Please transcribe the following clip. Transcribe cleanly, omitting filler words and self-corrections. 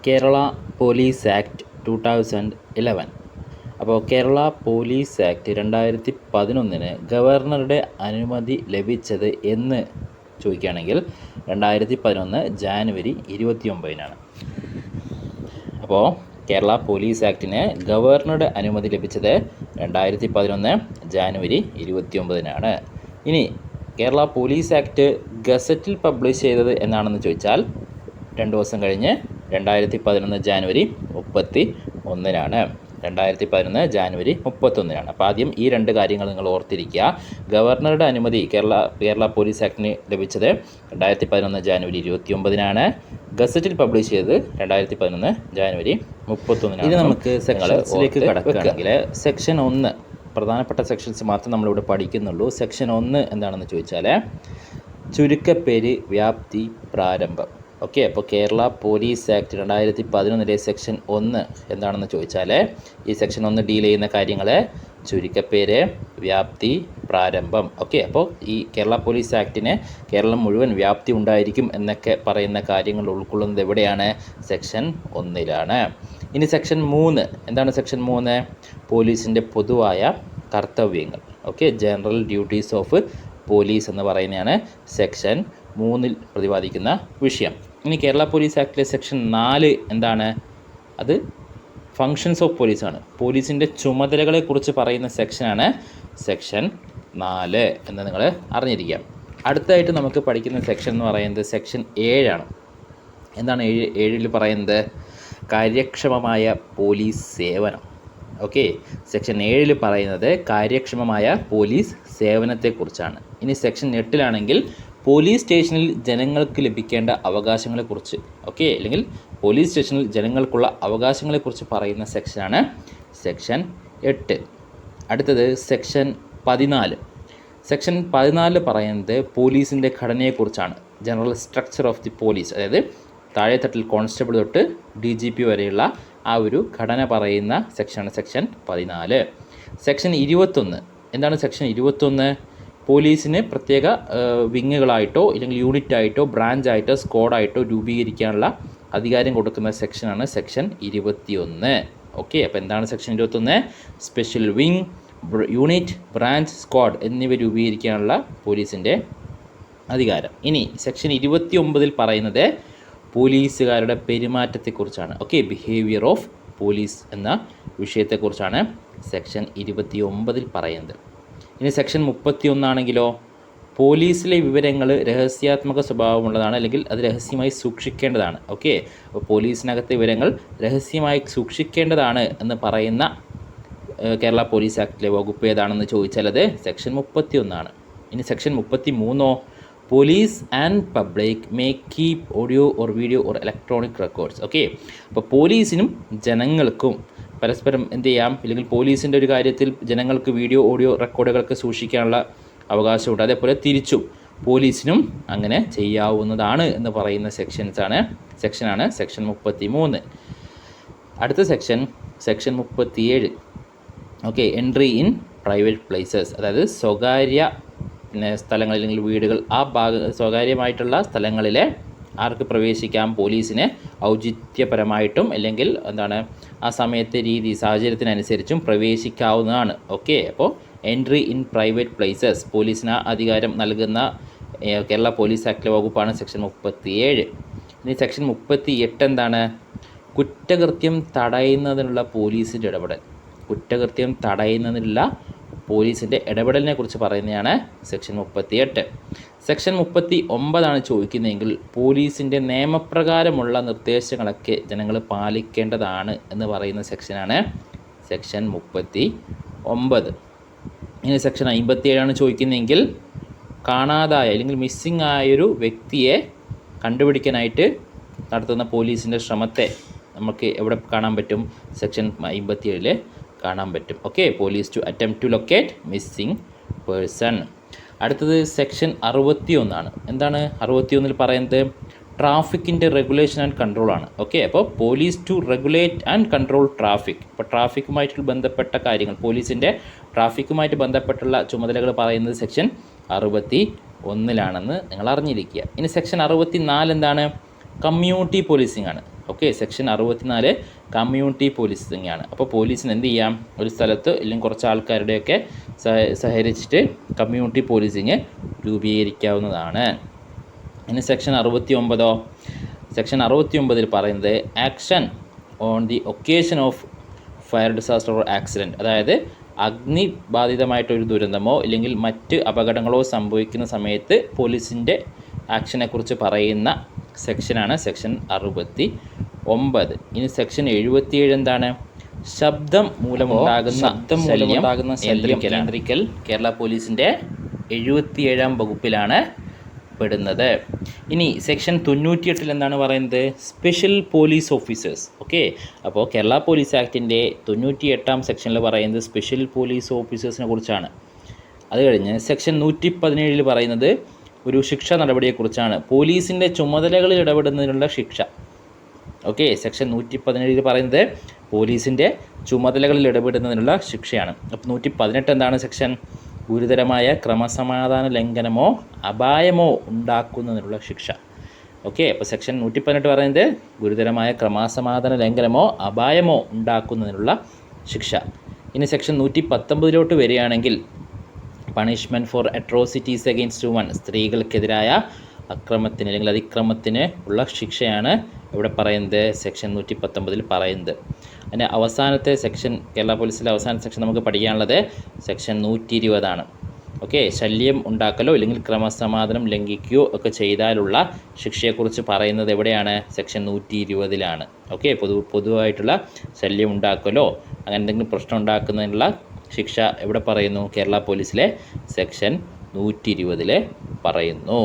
Kerala police act 2011. അപ്പോൾ Kerala police act 2011 ഗവർണറുടെ അനുമതി ലഭിച്ചത് എന്ന് ചോദിക്കുകയാണെങ്കിൽ 2011 ജാനുവരി 29. അപ്പോൾ കേരള പോലീസ് ആക്ടിന് ഗവർണറുടെ അനുമതി ലഭിച്ചത് 2011 ജാനുവരി 29. ഇനി കേരള പോലീസ് ആക്ട് ഗസറ്റിൽ പബ്ലിഷ് ചെയ്തത് എന്നാണെന്ന് ചോദിച്ചാൽ 2 ദിവസം കഴിഞ്ഞ് 2011 ജാനുവരി 31. 2011 ജാനുവരി 31. അപ്പോൾ ആദ്യം ഈ 2 കാര്യങ്ങൾ നിങ്ങൾ ഓർത്തിരിക്കുക. ഗവർണറുടെ അനുമതി കേരള പോലീസ് ആക്ടിന് ലഭിച്ചത് 2011 ജാനുവരി 29. ഗസറ്റിൽ പബ്ലിഷ് ചെയ്തത് 2011 ജാനുവരി 31. ഇനി നമുക്ക് സെക്ഷൻസിലേക്ക് കടക്കുകയാണെങ്കിൽ സെക്ഷൻ 1 പ്രധാനപ്പെട്ട സെക്ഷൻസ് മാത്രം നമ്മളിവിടെ പഠിക്കുന്നുള്ളൂ. സെക്ഷൻ 1 എന്താണെന്ന് ചോദിച്ചാൽ ചുരുക്കപ്പേര്, വ്യാപ്തി, പ്രാരംഭം. ഓക്കെ, അപ്പോൾ കേരള പോലീസ് ആക്ട് 2011 സെക്ഷൻ 1 എന്താണെന്ന് ചോദിച്ചാൽ ഈ സെക്ഷൻ 1 ഡീൽ ചെയ്യുന്ന കാര്യങ്ങൾ ചുരുക്കപ്പേര്, വ്യാപ്തി, പ്രാരംഭം. ഓക്കെ, അപ്പോൾ ഈ കേരള പോലീസ് ആക്ടിന് കേരളം മുഴുവൻ വ്യാപ്തി ഉണ്ടായിരിക്കും എന്നൊക്കെ പറയുന്ന കാര്യങ്ങൾ ഉൾക്കൊള്ളുന്നത് എവിടെയാണ്? സെക്ഷൻ 1. ഇനി സെക്ഷൻ 3 എന്താണ്? സെക്ഷൻ 3 പോലീസിൻ്റെ പൊതുവായ കർത്തവ്യങ്ങൾ. Okay, general duties of police എന്ന് പറയുന്നതാണ് സെക്ഷൻ 3 പ്രതിപാദിക്കുന്ന വിഷയം. ഇനി കേരള പോലീസ് ആക്ടിലെ സെക്ഷൻ 4 എന്താണ്? അത് ഫങ്ഷൻസ് ഓഫ് പോലീസാണ്. പോലീസിൻ്റെ ചുമതലകളെക്കുറിച്ച് പറയുന്ന സെക്ഷനാണ് സെക്ഷൻ 4 എന്ന് നിങ്ങൾ അറിഞ്ഞിരിക്കുക. അടുത്തായിട്ട് നമുക്ക് പഠിക്കുന്ന സെക്ഷൻ എന്ന് പറയുന്നത് സെക്ഷൻ 7. എന്താണ് 7 പറയുന്നത്? കാര്യക്ഷമമായ പോലീസ് സേവനം. ഓക്കെ, സെക്ഷൻ 7 പറയുന്നത് കാര്യക്ഷമമായ പോലീസ് സേവനത്തെക്കുറിച്ചാണ്. ഇനി സെക്ഷൻ 8 പോലീസ് സ്റ്റേഷനിൽ ജനങ്ങൾക്ക് ലഭിക്കേണ്ട അവകാശങ്ങളെക്കുറിച്ച്, ഓക്കെ, അല്ലെങ്കിൽ പോലീസ് സ്റ്റേഷനിൽ ജനങ്ങൾക്കുള്ള അവകാശങ്ങളെക്കുറിച്ച് പറയുന്ന സെക്ഷനാണ് സെക്ഷൻ 8. അടുത്തത് സെക്ഷൻ 14. സെക്ഷൻ 14 പറയുന്നത് പോലീസിൻ്റെ ഘടനയെക്കുറിച്ചാണ്. General structure of the police, അതായത് താഴെത്തട്ടിൽ കോൺസ്റ്റബിൾ തൊട്ട് DGP വരെയുള്ള ആ ഒരു ഘടന പറയുന്ന സെക്ഷനാണ് സെക്ഷൻ 14. സെക്ഷൻ 21 എന്താണ്? സെക്ഷൻ 21 പോലീസിന് പ്രത്യേക വിങ്ങുകളായിട്ടോ അല്ലെങ്കിൽ യൂണിറ്റായിട്ടോ ബ്രാഞ്ചായിട്ടോ സ്ക്വാഡായിട്ടോ രൂപീകരിക്കാനുള്ള അധികാരം കൊടുക്കുന്ന സെക്ഷനാണ് സെക്ഷൻ 21. ഓക്കെ, അപ്പോൾ എന്താണ് section 21? Special wing, unit, branch, squad എന്നിവ രൂപീകരിക്കാനുള്ള പോലീസിൻ്റെ അധികാരം. ഇനി സെക്ഷൻ 29 പറയുന്നത് പോലീസുകാരുടെ പെരുമാറ്റത്തെക്കുറിച്ചാണ്. ഓക്കെ, ബിഹേവിയർ ഓഫ് പോലീസ് എന്ന വിഷയത്തെക്കുറിച്ചാണ് സെക്ഷൻ 29 പറയുന്നത്. ഇനി സെക്ഷൻ 31 പോലീസിലെ വിവരങ്ങൾ രഹസ്യാത്മക സ്വഭാവമുള്ളതാണ്, അല്ലെങ്കിൽ അത് രഹസ്യമായി സൂക്ഷിക്കേണ്ടതാണ്. ഓക്കെ, അപ്പോൾ പോലീസിനകത്തെ വിവരങ്ങൾ രഹസ്യമായി സൂക്ഷിക്കേണ്ടതാണ് എന്ന് പറയുന്ന കേരള പോലീസ് ആക്ടിലെ വകുപ്പ് ഏതാണെന്ന് ചോദിച്ചാൽ അത് സെക്ഷൻ 31. ഇനി section 33 police and public may keep audio or video or electronic records. Okay, അപ്പോൾ പോലീസിനും ജനങ്ങൾക്കും പരസ്പരം എന്ത് ചെയ്യാം, അല്ലെങ്കിൽ പോലീസിൻ്റെ ഒരു കാര്യത്തിൽ ജനങ്ങൾക്ക് വീഡിയോ ഓഡിയോ റെക്കോർഡുകളൊക്കെ സൂക്ഷിക്കാനുള്ള അവകാശമുണ്ട്. അതേപോലെ തിരിച്ചും പോലീസിനും അങ്ങനെ ചെയ്യാവുന്നതാണ് എന്ന് പറയുന്ന സെക്ഷനാണ് സെക്ഷൻ 33. അടുത്ത section 37. Okay, entry in private places, അതായത് സ്വകാര്യ സ്ഥലങ്ങൾ അല്ലെങ്കിൽ വീടുകൾ, ആ സ്വകാര്യമായിട്ടുള്ള സ്ഥലങ്ങളിലെ ആർക്ക് പ്രവേശിക്കാം? പോലീസിന് ഔചിത്യപരമായിട്ടും അല്ലെങ്കിൽ ആ സമയത്തെ രീതി സാഹചര്യത്തിനനുസരിച്ചും പ്രവേശിക്കാവുന്നതാണ്. ഓക്കെ, അപ്പോൾ എൻട്രി ഇൻ പ്രൈവറ്റ് പ്ലേസസ് പോലീസിന് അധികാരം നൽകുന്ന കേരള പോലീസ് ആക്ടിലെ വകുപ്പാണ് സെക്ഷൻ 37. ഇനി സെക്ഷൻ 38 എന്താണ്? കുറ്റകൃത്യം തടയുന്നതിനുള്ള പോലീസിൻ്റെ ഇടപെടൽ. കുറ്റകൃത്യം തടയുന്നതിനുള്ള പോലീസിൻ്റെ ഇടപെടലിനെ കുറിച്ച് പറയുന്നതാണ് സെക്ഷൻ 38. സെക്ഷൻ 39 ചോദിക്കുന്നതെങ്കിൽ പോലീസിൻ്റെ നിയമപ്രകാരമുള്ള നിർദ്ദേശങ്ങളൊക്കെ ജനങ്ങൾ പാലിക്കേണ്ടതാണ് എന്ന് പറയുന്ന സെക്ഷനാണ് സെക്ഷൻ 39. ഇനി സെക്ഷൻ 57 ചോദിക്കുന്നതെങ്കിൽ കാണാതായ അല്ലെങ്കിൽ മിസ്സിംഗ് ആയൊരു വ്യക്തിയെ കണ്ടുപിടിക്കാനായിട്ട് നടത്തുന്ന പോലീസിൻ്റെ ശ്രമത്തെ നമുക്ക് എവിടെ കാണാൻ പറ്റും? സെക്ഷൻ 57 കാണാൻ പറ്റും. Okay, police to attempt to locate missing person. അടുത്തത് സെക്ഷൻ 61. എന്താണ് 61 പറയുന്നത്? ട്രാഫിക്കിൻ്റെ റെഗുലേഷൻ ആൻഡ് കൺട്രോളാണ്. ഓക്കെ, അപ്പോൾ police to regulate and control traffic. അപ്പോൾ ട്രാഫിക്കുമായിട്ട് ബന്ധപ്പെട്ട കാര്യങ്ങൾ, പോലീസിൻ്റെ ട്രാഫിക്കുമായിട്ട് ബന്ധപ്പെട്ടുള്ള ചുമതലകൾ പറയുന്നത് സെക്ഷൻ 61 നിങ്ങൾ അറിഞ്ഞിരിക്കുക. ഇനി സെക്ഷൻ 64 എന്താണ്? കമ്മ്യൂണിറ്റി പോലീസിംഗ് ആണ്. ഓക്കെ, സെക്ഷൻ 64 കമ്മ്യൂണിറ്റി പോലീസിംഗ് ആണ്. അപ്പോൾ പോലീസിന് എന്ത് ചെയ്യാം, ഒരു സ്ഥലത്ത് അല്ലെങ്കിൽ കുറച്ച് ആൾക്കാരുടെയൊക്കെ സഹകരിച്ചിട്ട് കമ്മ്യൂണിറ്റി പോലീസിങ് രൂപീകരിക്കാവുന്നതാണ്. ഇനി സെക്ഷൻ 69 സെക്ഷൻ 69 പറയുന്നത് action on the occasion of fire disaster or accident, അതായത് അഗ്നിബാധിതമായിട്ടൊരു ദുരന്തമോ അല്ലെങ്കിൽ മറ്റ് അപകടങ്ങളോ സംഭവിക്കുന്ന സമയത്ത് പോലീസിൻ്റെ ആക്ഷനെക്കുറിച്ച് പറയുന്ന സെക്ഷനാണ് സെക്ഷൻ 69. ഇനി സെക്ഷൻ 77 എന്താണ്? ശബ്ദം മൂലമുണ്ടാകുന്ന ശല്യം നിയന്ത്രിക്കൽ കേരള പോലീസിൻ്റെ 77-ാം വകുപ്പിലാണ് പെടുന്നത്. ഇനി സെക്ഷൻ 98 എന്താണ് പറയുന്നത്? Special police officers. ഓക്കെ, അപ്പോൾ കേരള പോലീസ് ആക്ടിൻ്റെ 98-ാം സെക്ഷനിൽ പറയുന്നത് സ്പെഷ്യൽ പോലീസ് ഓഫീസേഴ്സിനെ കുറിച്ചാണ്. അത് കഴിഞ്ഞ് സെക്ഷൻ 117 പറയുന്നത് ഒരു ശിക്ഷാ നടപടിയെക്കുറിച്ചാണ്, പോലീസിൻ്റെ ചുമതലകളിൽ ഇടപെടുന്നതിനുള്ള ശിക്ഷ. ഓക്കെ, സെക്ഷൻ 117 പറയുന്നത് പോലീസിൻ്റെ ചുമതലകളിൽ ഇടപെടുന്നതിനുള്ള ശിക്ഷയാണ്. അപ്പോൾ 118 എന്താണ് സെക്ഷൻ? ഗുരുതരമായ ക്രമസമാധാന ലംഘനമോ അപായമോ ഉണ്ടാക്കുന്നതിനുള്ള ശിക്ഷ. ഓക്കെ, അപ്പോൾ സെക്ഷൻ 118 പറയുന്നത് ഗുരുതരമായ ക്രമസമാധാന ലംഘനമോ അപായമോ ഉണ്ടാക്കുന്നതിനുള്ള ശിക്ഷ. ഇനി സെക്ഷൻ 119 വരികയാണെങ്കിൽ punishment four atrocities against woman, സ്ത്രീകൾക്കെതിരായ അക്രമത്തിന് അല്ലെങ്കിൽ അതിക്രമത്തിന് ഉള്ള ശിക്ഷയാണ് ഇവിടെ പറയുന്നത് സെക്ഷൻ 119 പറയുന്നത്. അതിൻ്റെ അവസാനത്തെ സെക്ഷൻ, കേരള പോലീസിലെ അവസാന സെക്ഷൻ നമുക്ക് പഠിക്കാനുള്ളത് സെക്ഷൻ 120 ഓക്കെ, ശല്യം ഉണ്ടാക്കലോ അല്ലെങ്കിൽ ക്രമസമാധാനം ലംഘിക്കുകയോ ഒക്കെ ചെയ്താലുള്ള ശിക്ഷയെക്കുറിച്ച് പറയുന്നത് എവിടെയാണ്? സെക്ഷൻ 120 ഓക്കെ, പൊതുവായിട്ടുള്ള ശല്യം ഉണ്ടാക്കലോ അങ്ങനെ എന്തെങ്കിലും പ്രശ്നം ഉണ്ടാക്കുന്നതിനുള്ള ശിക്ഷ എവിടെ പറയുന്നു? കേരള പോലീസിലെ സെക്ഷൻ 120 പറയുന്നു.